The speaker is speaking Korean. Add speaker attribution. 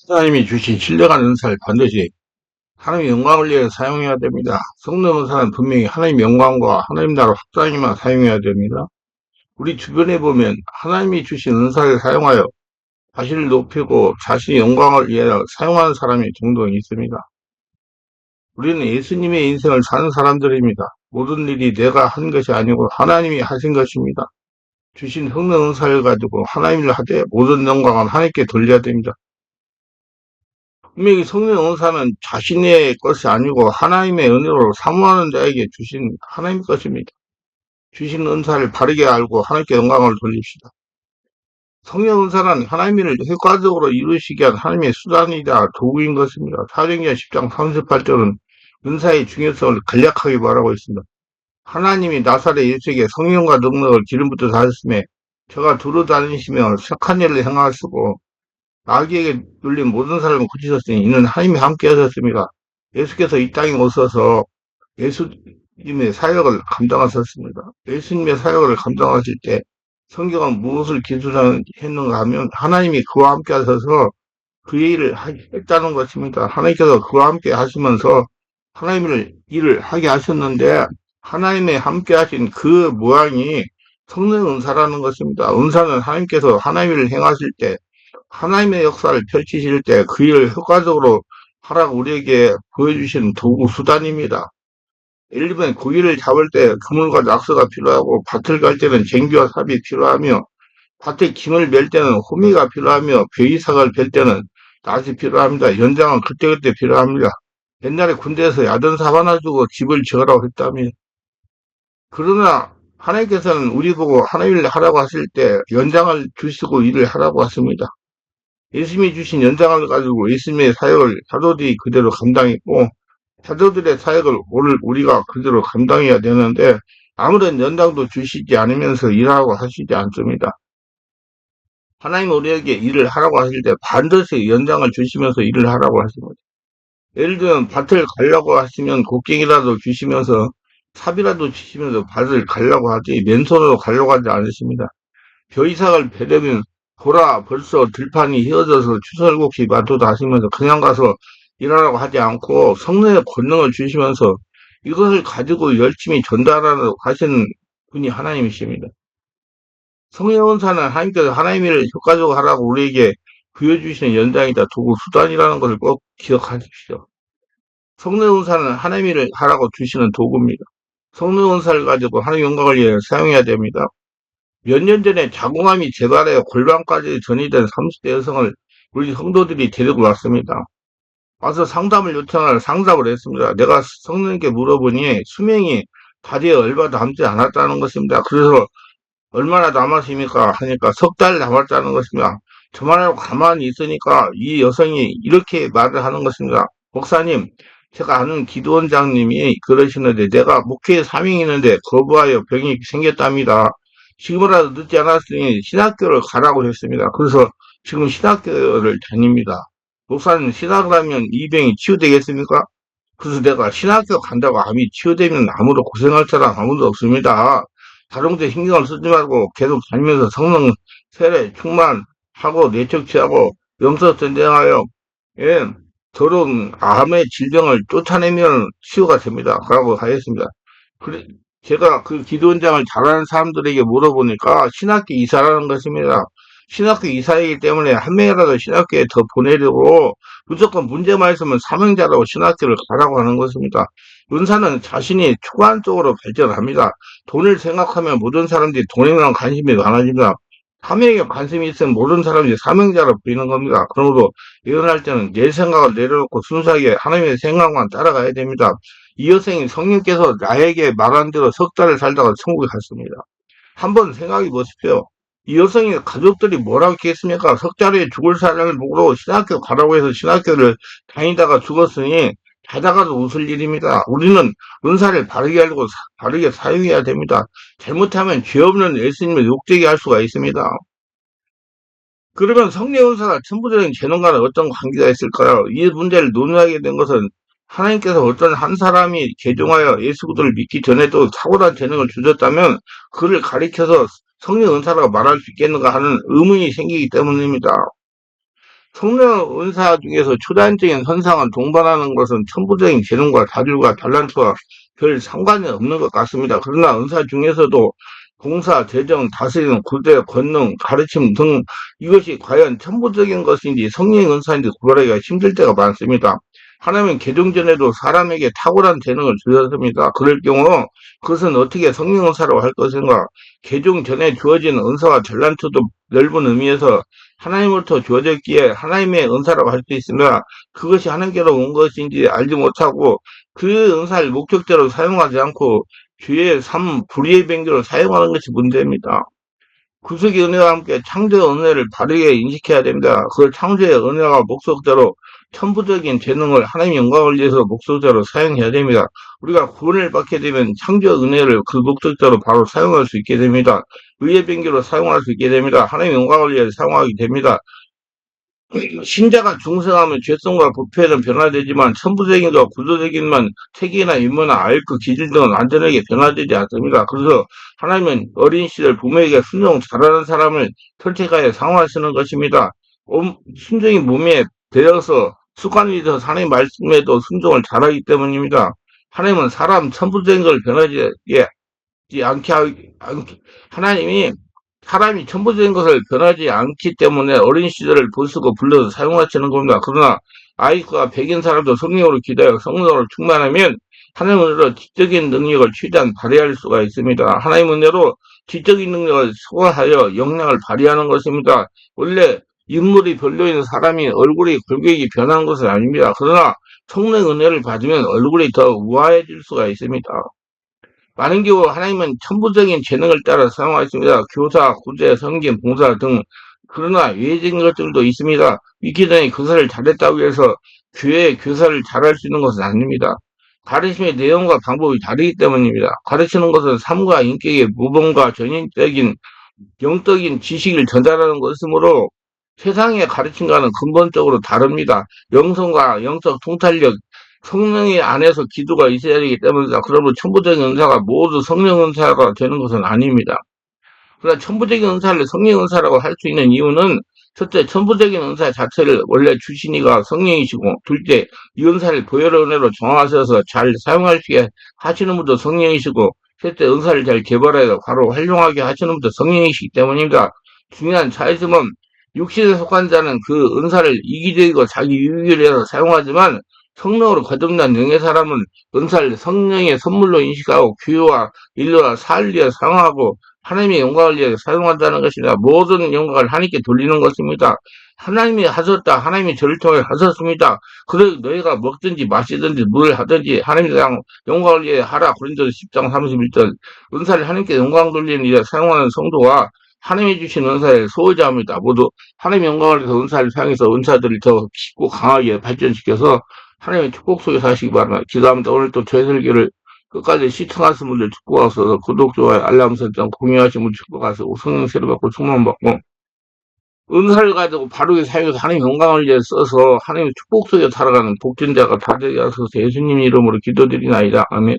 Speaker 1: 하나님이 주신 신령한 은사를 반드시 하나님의 영광을 위해 사용해야 됩니다. 성령 은사는 분명히 하나님의 영광과 하나님 나라 확장에만 사용해야 됩니다. 우리 주변에 보면 하나님이 주신 은사를 사용하여 자신을 높이고 자신의 영광을 위해 사용하는 사람이 종종 있습니다. 우리는 예수님의 인생을 사는 사람들입니다. 모든 일이 내가 한 것이 아니고 하나님이 하신 것입니다. 주신 성령 은사를 가지고 하나님을 하되 모든 영광은 하나님께 돌려야 됩니다. 분명히 성령 은사는 자신의 것이 아니고 하나님의 은혜로 사모하는 자에게 주신 하나님의 것입니다. 주신 은사를 바르게 알고 하나님께 영광을 돌립시다. 성령 은사는 하나님을 효과적으로 이루시기 위한 하나님의 수단이자 도구인 것입니다. 사도행전 10장 38절은 은사의 중요성을 간략하게 말하고 있습니다. 하나님이 나사렛 예수에게 성령과 능력을 기름부터 다하셨음에 저가 두루 다니시며 착한 일을 행하시고 마귀에게 눌린 모든 사람을 고치셨으니 이는 하나님이 함께 하셨습니다. 예수께서 이 땅에 오셔서 예수님의 사역을 감당하셨습니다. 예수님의 사역을 감당하실 때 성경은 무엇을 기술했는가 하면 하나님이 그와 함께 하셔서 그의 일을 했다는 것입니다. 하나님께서 그와 함께 하시면서 하나님의 일을 하게 하셨는데 하나님의 함께 하신 그 모양이 성령 은사라는 것입니다. 은사는 하나님께서 하나님의 일을 행하실 때 하나님의 역사를 펼치실 때 그 일을 효과적으로 하라고 우리에게 보여주시는 도구 수단입니다. 예를 들면 고기를 잡을 때 그물과 낙서가 필요하고 밭을 갈 때는 쟁기와 삽이 필요하며 밭에 김을 멜 때는 호미가 필요하며 벼이삭을 벨 때는 낫이 필요합니다. 연장은 그때그때 필요합니다. 옛날에 군대에서 야전삽 하나 주고 집을 지으라고 했다며. 그러나 하나님께서는 우리 보고 하나님을 하라고 하실 때 연장을 주시고 일을 하라고 하십니다. 예수님이 주신 연장을 가지고 예수님의 사역을 사도들이 그대로 감당했고 사도들의 사역을 오늘 우리가 그대로 감당해야 되는데 아무런 연장도 주시지 않으면서 일하고 하시지 않습니다. 하나님 우리에게 일을 하라고 하실 때 반드시 연장을 주시면서 일을 하라고 하십니다. 예를 들면 밭을 가려고 하시면 곡괭이라도 주시면서 삽이라도 주시면서 밭을 가려고 하지 맨손으로 가려고 하지 않으십니다. 벼이삭을 베려면 보라 벌써 들판이 휘어져서 추설곡이 만도다 하시면서 그냥 가서 일하라고 하지 않고 성령의 권능을 주시면서 이것을 가지고 열심히 전달하라고 하시는 분이 하나님이십니다. 성령 은사는 하나님께서 하나님의 일을 효과적으로 하라고 우리에게 부여주시는 연장이다 도구 수단이라는 것을 꼭 기억하십시오. 성령 은사는 하나님의 일을 하라고 주시는 도구입니다. 성령 은사를 가지고 하나님 영광을 위해 사용해야 됩니다. 몇 년 전에 자궁암이 재발해 골반까지 전이된 30대 여성을 우리 성도들이 데리고 왔습니다. 와서 상담을 요청할 상담을 했습니다. 내가 성령님께 물어보니 수명이 다리에 얼마 남지 않았다는 것입니다. 그래서 얼마나 남았습니까? 하니까 석 달 남았다는 것입니다. 저만 알고 가만히 있으니까 이 여성이 이렇게 말을 하는 것입니다. 목사님, 제가 아는 기도원장님이 그러시는데 내가 목회에 사명이 있는데 거부하여 병이 생겼답니다. 지금이라도 늦지 않았으니 신학교를 가라고 했습니다. 그래서 지금 신학교를 다닙니다. 목사님 신학을 하면 이 병이 치유되겠습니까? 그래서 내가 신학교 간다고 암이 치유되면 아무도 고생할 사람 아무도 없습니다. 다른 데 신경을 쓰지 말고 계속 다니면서 성령 세례 충만하고 내척취하고 영서 전쟁하여 예, 더러운 암의 질병을 쫓아내면 치유가 됩니다. 라고 하였습니다. 그래, 제가 그 기도원장을 잘하는 사람들에게 물어보니까 신학교 이사라는 것입니다. 신학교 이사이기 때문에 한 명이라도 신학교에 더 보내려고 무조건 문제만 있으면 사명자라고 신학교를 가라고 하는 것입니다. 은사는 자신이 주관적으로 발전합니다. 돈을 생각하면 모든 사람들이 돈에만 관심이 많아집니다. 사명에 관심이 있으면 모든 사람들이 사명자로 보이는 겁니다. 그러므로 예언할 때는 내 생각을 내려놓고 순수하게 하나님의 생각만 따라가야 됩니다. 이 여성이 성령께서 나에게 말한 대로 석 달을 살다가 천국에 갔습니다. 한번 생각해 보십시오. 이 여성의 가족들이 뭐라고 했겠습니까? 석 달에 죽을 사람을 보고 신학교 가라고 해서 신학교를 다니다가 죽었으니 자다가도 웃을 일입니다. 우리는 은사를 바르게 알고 바르게 사용해야 됩니다. 잘못하면 죄 없는 예수님을 욕되게 할 수가 있습니다. 그러면 성령 은사가 천부적인 재능과는 어떤 관계가 있을까요? 이 문제를 논의하게 된 것은 하나님께서 어떤 한 사람이 개종하여 예수 그리스도를 믿기 전에도 탁월한 재능을 주셨다면 그를 가리켜서 성령 은사라고 말할 수 있겠는가 하는 의문이 생기기 때문입니다. 성령 은사 중에서 초자연적인 현상을 동반하는 것은 천부적인 재능과 다줄과 달란트와 별 상관이 없는 것 같습니다. 그러나 은사 중에서도 봉사, 재정, 다스리는 구대, 권능, 가르침 등 이것이 과연 천부적인 것인지 성령 은사인지 구별하기가 힘들 때가 많습니다. 하나님은 개종 전에도 사람에게 탁월한 재능을 주셨습니다. 그럴 경우 그것은 어떻게 성령 은사라고 할 것인가? 개종 전에 주어진 은사와 달란트도 넓은 의미에서 하나님으로부터 주어졌기에 하나님의 은사라고 할 수 있으나 그것이 하나님께로 온 것인지 알지 못하고 그 은사를 목적대로 사용하지 않고 주의 삶, 불의의 변기로 사용하는 것이 문제입니다. 구속의 은혜와 함께 창조의 은혜를 바르게 인식해야 됩니다. 그 창조의 은혜와 목적대로 천부적인 재능을 하나님의 영광을 위해서 목적대로 사용해야 됩니다. 우리가 구원을 받게 되면 창조의 은혜를 그 목적대로 바로 사용할 수 있게 됩니다. 의의 변기로 사용할 수 있게 됩니다. 하나님의 영광을 위해서 사용하게 됩니다. 신자가 중생하면 죄성과 부패는 변화되지만 천부적인과 구조적인만 체계나 인문화, 알크, 기질 등은 완전하게 변화되지 않습니다. 그래서 하나님은 어린 시절 부모에게 순종 잘하는 사람을 선택하여 상호하시는 것입니다. 순종이 몸에 배어서 습관이 돼서 하나님 말씀에도 순종을 잘하기 때문입니다. 하나님은 사람 천부적인 걸 변하지 하나님이 사람이 천부적인 것을 변하지 않기 때문에 어린 시절을 보수고 불러서 사용하시는 겁니다. 그러나 아이가 백인 사람도 성령으로 기도하여 성령으로 충만하면 하나님 은혜로 지적인 능력을 최대한 발휘할 수가 있습니다. 하나님 은혜로 지적인 능력을 소화하여 역량을 발휘하는 것입니다. 원래 인물이 별로인 사람이 얼굴이 골격이 변한 것은 아닙니다. 그러나 성령 은혜를 받으면 얼굴이 더 우아해질 수가 있습니다. 많은 경우 하나님은 천부적인 재능을 따라 사용하십니다. 교사, 구제, 성경, 봉사 등 그러나 외적인 것들도 있습니다. 믿기 전에 교사를 잘했다고 해서 교회의 교사를 잘할 수 있는 것은 아닙니다. 가르침의 내용과 방법이 다르기 때문입니다. 가르치는 것은 삶과 인격의 모범과 전인적인 영적인 지식을 전달하는 것이므로 세상의 가르침과는 근본적으로 다릅니다. 영성과 영적 통찰력, 성령의 안에서 기도가 있어야 되기 때문이다. 그러면 천부적인 은사가 모두 성령 은사가 되는 것은 아닙니다. 그러나 천부적인 은사를 성령 은사라고 할 수 있는 이유는 첫째, 천부적인 은사 자체를 원래 주신이가 성령이시고, 둘째, 이 은사를 보혈의 은혜로 정하셔서 잘 사용할 수 있게 하시는 분도 성령이시고, 셋째, 은사를 잘 개발해서 바로 활용하게 하시는 분도 성령이시기 때문입니다. 중요한 차이점은 육신에 속한 자는 그 은사를 이기적이고 자기 유익을 위해서 사용하지만 성령으로 거듭난 영의 사람은 은사를 성령의 선물로 인식하고 교회와 인류와 사를 위해 사용하고 하나님의 영광을 위해 사용한다는 것이다. 모든 영광을 하나님께 돌리는 것입니다. 하나님이 하셨다. 하나님이 저를 통해 하셨습니다. 그래 너희가 먹든지 마시든지 뭘 하든지 하나님의 영광을 위해 하라. 고린도서 10장 31절. 은사를 하나님께 영광 돌리는 일에 사용하는 성도와 하나님이 주신 은사의 소유자입니다. 모두 하나님의 영광을 위해서 은사를 사용해서 은사들을 더 깊고 강하게 발전시켜서 하나님의 축복 속에 사시기 바랍니다. 기도합니다. 오늘 또 저희 설교를 끝까지 시청하신 분들 축복하셔서 구독, 좋아요, 알람 설정, 공유하신 분들 축복하셔서 성령 세례 받고 충만 받고 은사를 가지고 바르게 사용해서 하나님 영광을 위해 써서 하나님의 축복 속에 살아가는 복전자가 다 되게 하소서 예수님 이름으로 기도드리나이다. 아멘.